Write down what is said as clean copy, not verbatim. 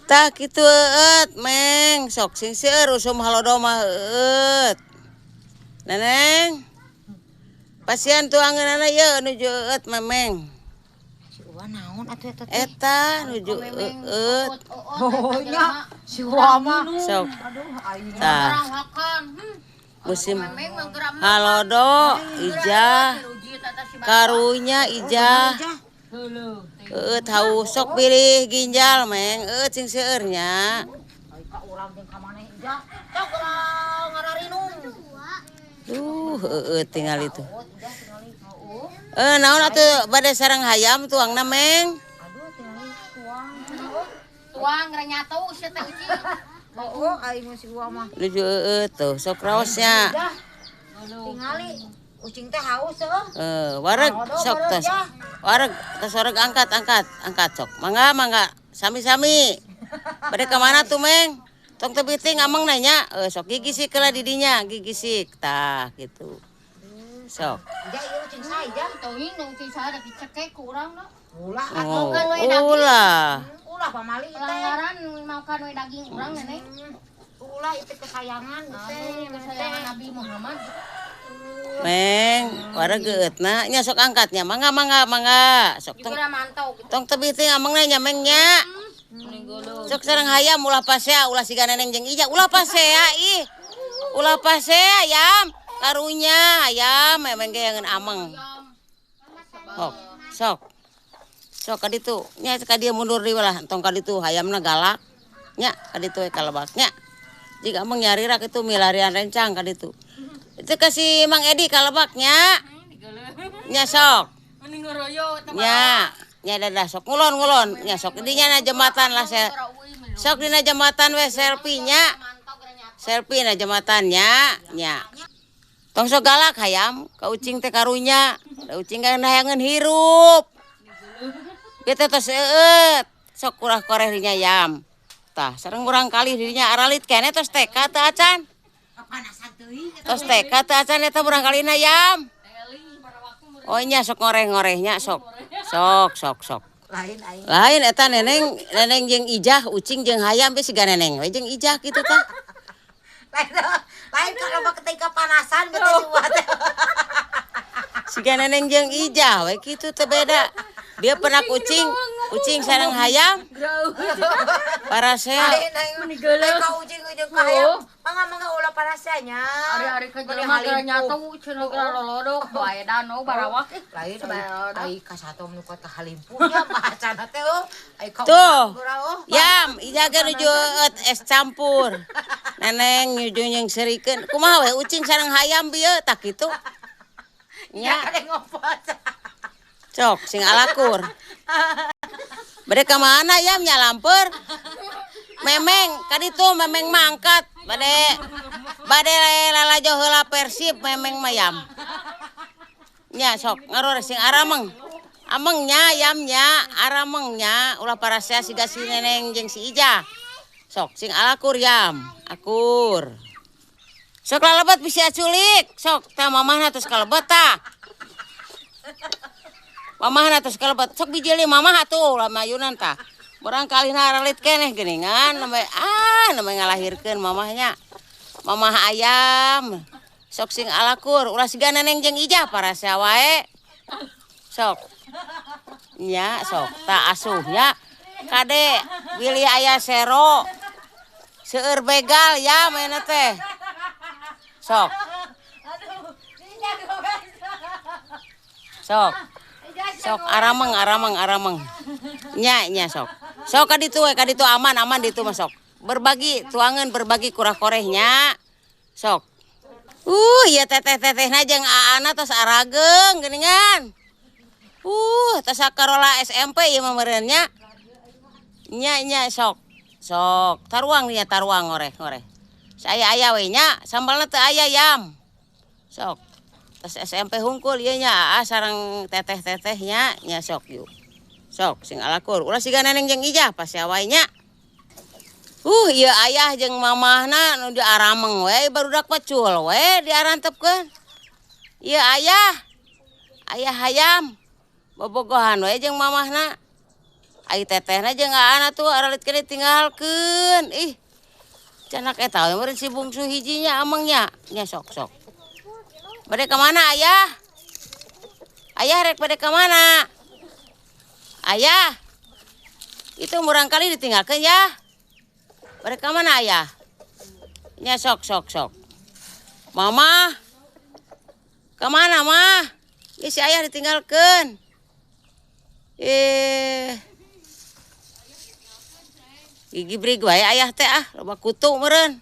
Tak kitu Meng. Sok sing seueur usum halodo mah Neneng. Pasien tuangeunana ieu nuju Memeng. Si Uwa naon atuh eta nuju Oh nya si Uwa mah. Sok. Aduh aing Tah. Musim halodo ijah. Karunya ijah. Tahu sok pilih ginjal Meng, sing seueur nya. Ai ka urang jeung ka maneh ijah. Cok urang ngararinung. Tinggal itu. Naon atuh bade sareng hayam tuangna Meng? Aduh tinggal tuang. Tuang nganyatu sia teh uci. Oh aing si Uwa mah. Nuju tuh sok raosnya. Tingali ucing teh haus heuh. Wareg sok tos. Wareg tos wareg angkat sok. Mangga sami-sami. Bade ka mana tuh Meng? Tong teu biting ameng nanya, sok gigisik heula di dinya, gigisik. Tah gitu. Sok. Ija ieu ucing saja. Teu ini uci saya da dicekek ku urang na. Ulah Oh, atuh ulah. ulah pamali teh. Pelanggaran makan we daging urang nenek. Ulah itu kesayangan teh. Kesayangan Nabi Muhammad. Meng, wareg geutna nya sok angkatnya. Mangga. Sok tong Juga mantau gitu. teu biting ameng nya Meng nya. Sok sareng hayam ulah pasea, ulah siga neneng jeung ija, ulah pasea ih. Ulah pasea ayam, karunya ayam memang ge yang ameng. Sok. Sok ka ditu, nya ka dieu mundur deui lah, tong ka ditu hayamna galak. Nya ka ditu we kalebaknya. Jika ameng nyari rak itu milarian rencang ka ditu. Itu kasih Mang Edi kalebaknya. Nya sok. Mending ngoroyo teh. Nya dadah sok ngulon nya sok dinya na jembatan lah sok dina jembatan we selfie nya selfie na jembatannya nya tong sok galak hayam ka ucing teh karunya da ucing kana hayangeun hirup kitu tos sok kurah koreh dinya yam tah sareng urang kali dinya aralit keneh tos teka teu acan Panasan teuing tos teka teu acan eta urang kalina yam. Oh nya sok ngoreh-ngorehnya sok. lain aing. Lain eta neneng jeung ijah, ucing jeung hayam we siga neneng we jeung ijah kitu tah. Lain kalau ketika panasan beuteus si Uwa teh. Siga neneng jeung ijah we kitu teh beda. Dia pernah ucing sareng hayam. Parasea. Lain aing ka ucing jeung ka hayam. Mangga ulah parasanya. Ari-ari ka jelema gara nyatu cenah gara lolodok bae danau barawak. Lain ai ka satom nu kota halimpunya bacana teh ai ka Tuh. urang Yam, ijah ge nuju es campur. Neneng nuju jeung serikeun. Kumaha we ucing sareng hayam bieu tah kitu. nya Nya, kade ngopot. cok sing alakur. Bade ka mana yam nya lamper? Memeng ka ditu memeng mangkat. Bade lalajo heula Persib memeng mayam. Nya sok ngarore sing arameng. Amengnya yamnya aramengnya ulah parasea siga si neneng jeung si ija. Sok sing alakur yam, akur. Sok lalebet bisi aculik. Sok teh mamahna tos kalebet tah. Mamahna tos kalebet. Sok bijili mamah atuh ulah mayunan tah. Barangkali naralit keneh geuningan namanya ngalahirkeun mamahnya. Mamah ayam. Sok sing alakur ulah siga neneng jeung ijah parasea wae. Sok. Nya sok tak asuhnya kade bilih aya sero. Seueur begal ya mainna teh. Sok. Sok arameng. Nya sok. Sok ka ditu aman ditu mah sok. Berbagi tuangeun berbagi kurah korehnya. Sok. Ieu teteh-tetehna jeung aana tos arageng geuningan. Tas sakarolaha SMP ieu mah meureunnya. Nya sok. Taruang ngoreh. Saya we nya, sambalna teu aya yam. Sok. Tas SMP hungkul ieu nya sareng teteh-tetehnya nya sok yuk. Sok sing alakur. Ulah siga neneng jeung ijah pasea wae nya. Ieu ayah jeung mamahna nu diarameng we barudak pecul we diarantepkeun. Ieu ayah hayam. Bobogohan we jeung mamahna. Ai teteh aja nggak anak tuh aralit kali tinggalkan. Ih, canak eta meureun si bungsu hijinya amangnya. Nya sok. Bade ke mana ayah? Ayah rek bade ke mana? Ayah. Itu murang kali ditinggalkan ya. Bade ke mana ayah? Nya sok. Mama. Ke mana mah? Ini si ayah ditinggalkan. Gigi brig wae ayah teh loba kutu meureun.